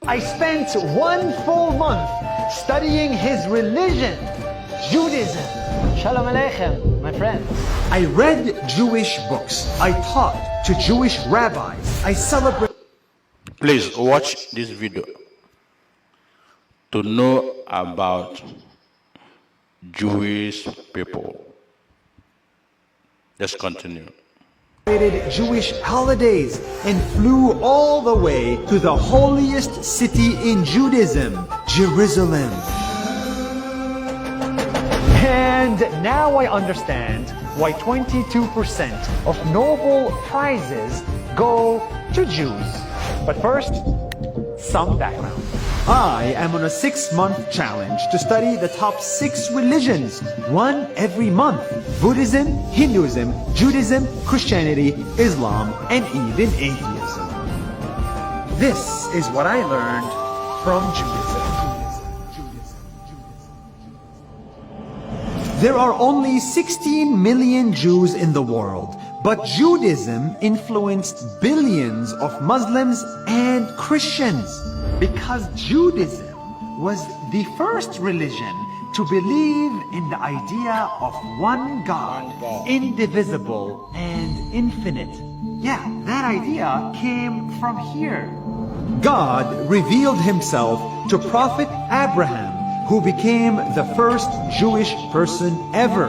I spent 1 full month studying his religion, Judaism. Shalom Aleichem, my friends. I read Jewish books. I taught to Jewish rabbis. I celebrate. Please watch this video to know about Jewish people. Let's continue. Jewish holidays and flew all the way to the holiest city in Judaism, Jerusalem. And now I understand why 22% of Nobel Prizes go to Jews. But first, some background. I am on a 6-month challenge to study the top 6 religions, one every month. Buddhism, Hinduism, Judaism, Christianity, Islam, and even atheism. This is what I learned from Judaism. There are only 16 million Jews in the world, but Judaism influenced billions of Muslims and Christians. Because Judaism was the first religion to believe in the idea of one God, indivisible and infinite. Yeah, that idea came from here. God revealed himself to Prophet Abraham, who became the first Jewish person ever.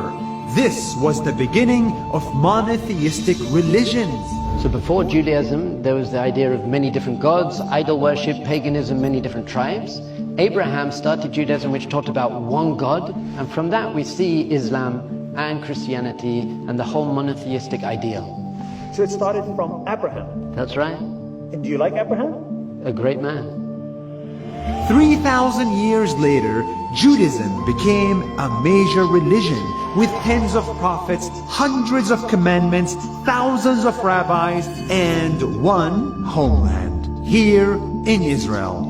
This was the beginning of monotheistic religions. So before Judaism, there was the idea of many different gods, idol worship, paganism, many different tribes. Abraham started Judaism, which taught about one God, and from that we see Islam and Christianity and the whole monotheistic ideal. So it started from Abraham. That's right. And do you like Abraham? A great man. 3,000 years later, Judaism became a major religion with tens of prophets, hundreds of commandments, thousands of rabbis, and one homeland, here in Israel.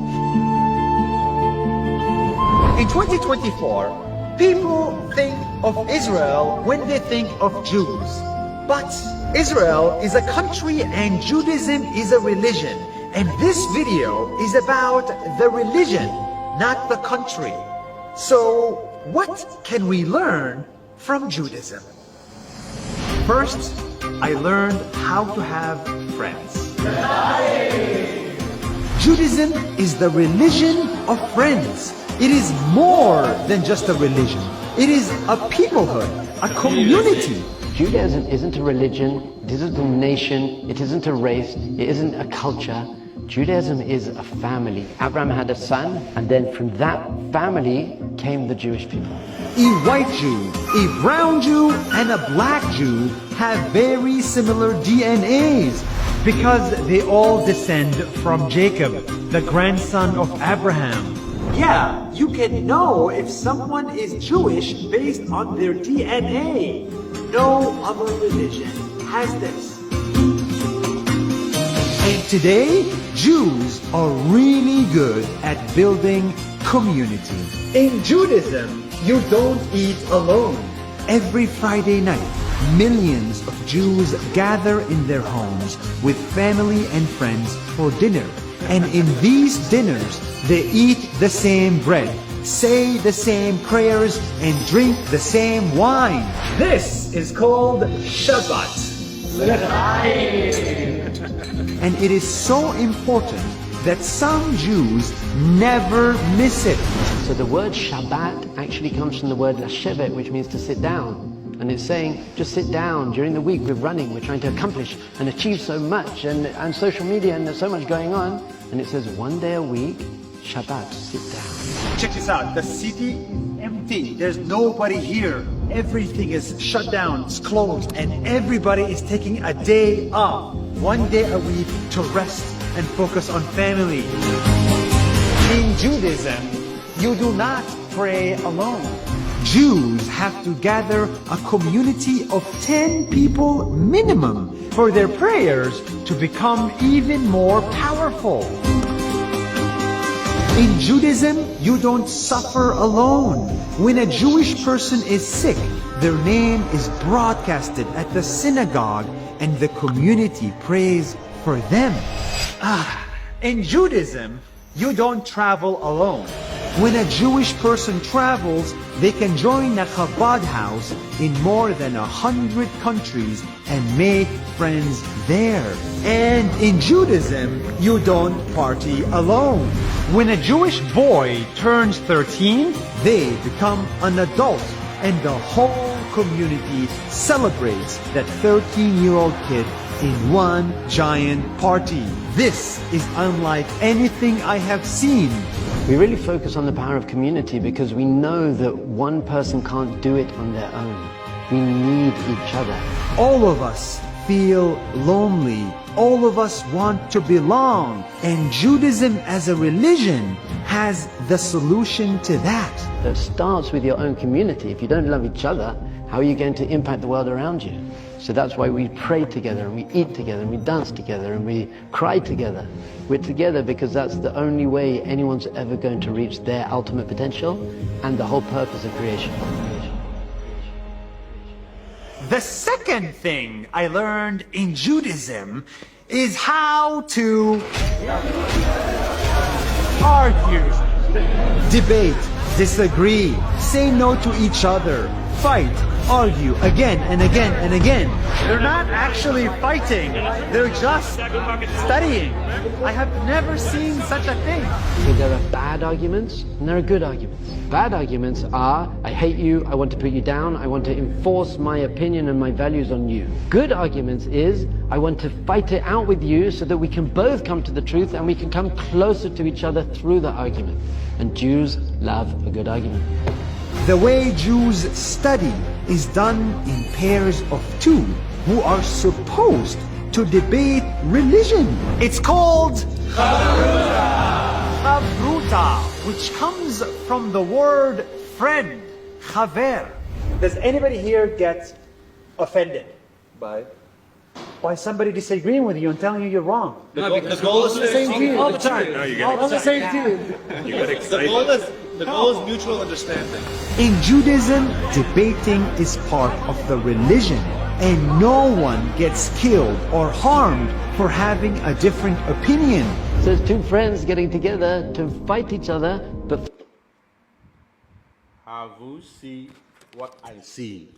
In 2024, people think of Israel when they think of Jews. But Israel is a country and Judaism is a religion. And this video is about the religion, not the country. So, what can we learn from Judaism? First, I learned how to have friends. Judaism is the religion of friends. It is more than just a religion. It is a peoplehood, a community. Judaism isn't a religion, it isn't a nation, it isn't a race, it isn't a culture. Judaism is a family. Abraham had a son, and then from that family came the Jewish people. A white Jew, a brown Jew, and a black Jew have very similar DNAs because they all descend from Jacob, the grandson of Abraham. Yeah, you can know if someone is Jewish based on their DNA. No other religion has this. And today, Jews are really good at building community. In Judaism, you don't eat alone. Every Friday night, millions of Jews gather in their homes with family and friends for dinner. And in these dinners, they eat the same bread, say the same prayers, and drink the same wine. This is called Shabbat. And it is so important that some Jews never miss it. So the word Shabbat actually comes from the word Lashevet, which means to sit down. And it's saying, just sit down. During the week we're running, we're trying to accomplish and achieve so much, and social media, and there's so much going on. And it says one day a week, Shabbat, sit down. Check this out, the city is empty. There's nobody here. Everything is shut down, it's closed, and everybody is taking a day off. One day a week to rest and focus on family. In Judaism, you do not pray alone. Jews have to gather a community of 10 people minimum for their prayers to become even more powerful. In Judaism, you don't suffer alone. When a Jewish person is sick, their name is broadcasted at the synagogue and the community prays for them. In Judaism, you don't travel alone. When a Jewish person travels, they can join a Chabad house in more than 100 countries and make friends there. And in Judaism, you don't party alone. When a Jewish boy turns 13, they become an adult, and the whole community celebrates that 13-year-old kid in one giant party. This is unlike anything I have seen. We really focus on the power of community because we know that one person can't do it on their own. We need each other. All of us feel lonely. All of us want to belong. And Judaism as a religion has the solution to that. That starts with your own community. If you don't love each other, how are you going to impact the world around you? So that's why we pray together, and we eat together, and we dance together, and we cry together. We're together because that's the only way anyone's ever going to reach their ultimate potential and the whole purpose of creation. The second thing I learned in Judaism is how to argue, debate, disagree, say no to each other, fight, argue again and again and again. They're not actually fighting, they're just studying. I have never seen such a thing. So there are bad arguments and there are good arguments. Bad arguments are, I hate you, I want to put you down, I want to enforce my opinion and my values on you. Good arguments is, I want to fight it out with you so that we can both come to the truth and we can come closer to each other through the argument. And Jews love a good argument. The way Jews study is done in pairs of two who are supposed to debate religion. It's called Chavruta, which comes from the word friend, chaver. Does anybody here get offended by somebody disagreeing with you and telling you you're wrong? No, because the goal is the same team all the time. No, you On the same team. You get excited. The goal is mutual understanding. In Judaism, debating is part of the religion, and no one gets killed or harmed for having a different opinion. So it's two friends getting together to fight each other, but Have you seen what I see?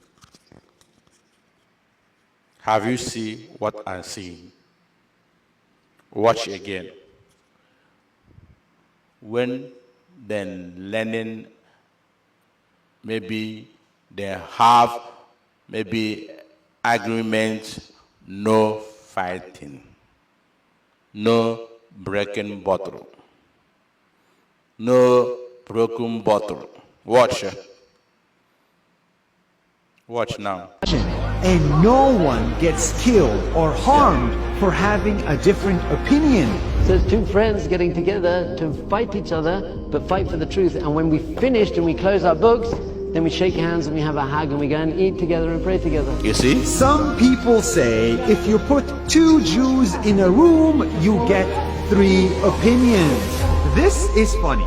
Have you seen what I see? Watch again. When then learning, maybe they have maybe agreement, no fighting, no breaking bottle, no broken bottle. Watch. Watch now. And no one gets killed or harmed for having a different opinion. so it's two friends getting together to fight each other, but fight for the truth. And when we finished and we close our books, then we shake hands and we have a hug and we go and eat together and pray together. You see? Some people say if you put two Jews in a room, you get three opinions. This is funny,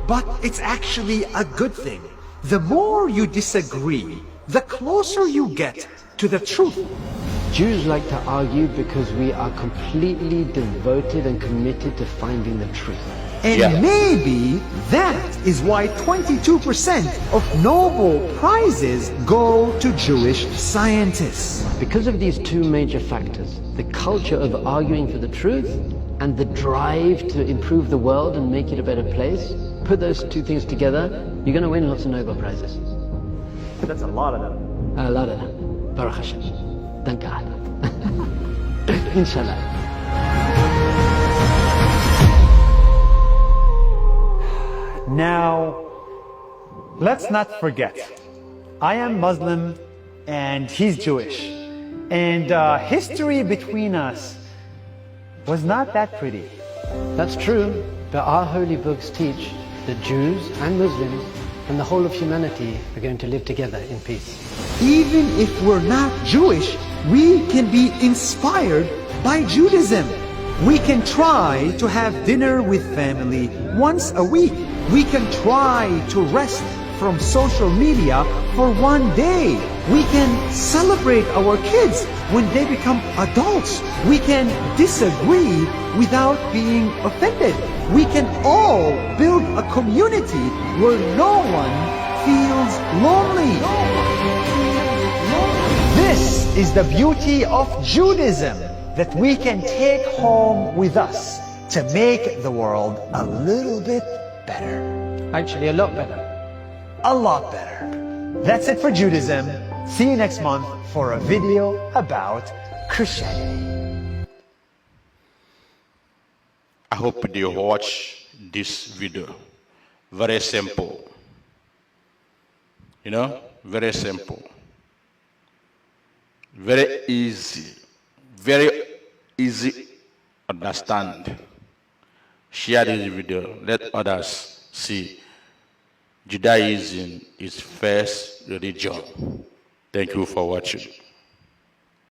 but it's actually a good thing. The more you disagree, the closer you get to the truth. Jews like to argue because we are completely devoted and committed to finding the truth. And maybe that is why 22% of Nobel Prizes go to Jewish scientists. Because of these two major factors, the culture of arguing for the truth and the drive to improve the world and make it a better place, put those two things together, you're going to win lots of Nobel Prizes. That's a lot of them. A lot of them. Baruch Hashem. Thank God. Inshallah. Now, let's not forget, I am Muslim and he's Jewish. And history between us was not that pretty. That's true, but our holy books teach that Jews and Muslims and the whole of humanity are going to live together in peace. Even if we're not Jewish, we can be inspired by Judaism. We can try to have dinner with family once a week. We can try to rest from social media for one day. We can celebrate our kids when they become adults. We can disagree without being offended. We can all build a community where no one feels lonely. This is the beauty of Judaism that we can take home with us to make the world a little bit better. Actually, a lot better. A lot better. That's it for Judaism. See you next month for a video about Christianity. I hope you watch this video. Very simple. You know, very simple. Very easy. Very easy understand. Share this video. Let others see. Judaism is first religion. Thank you for watching.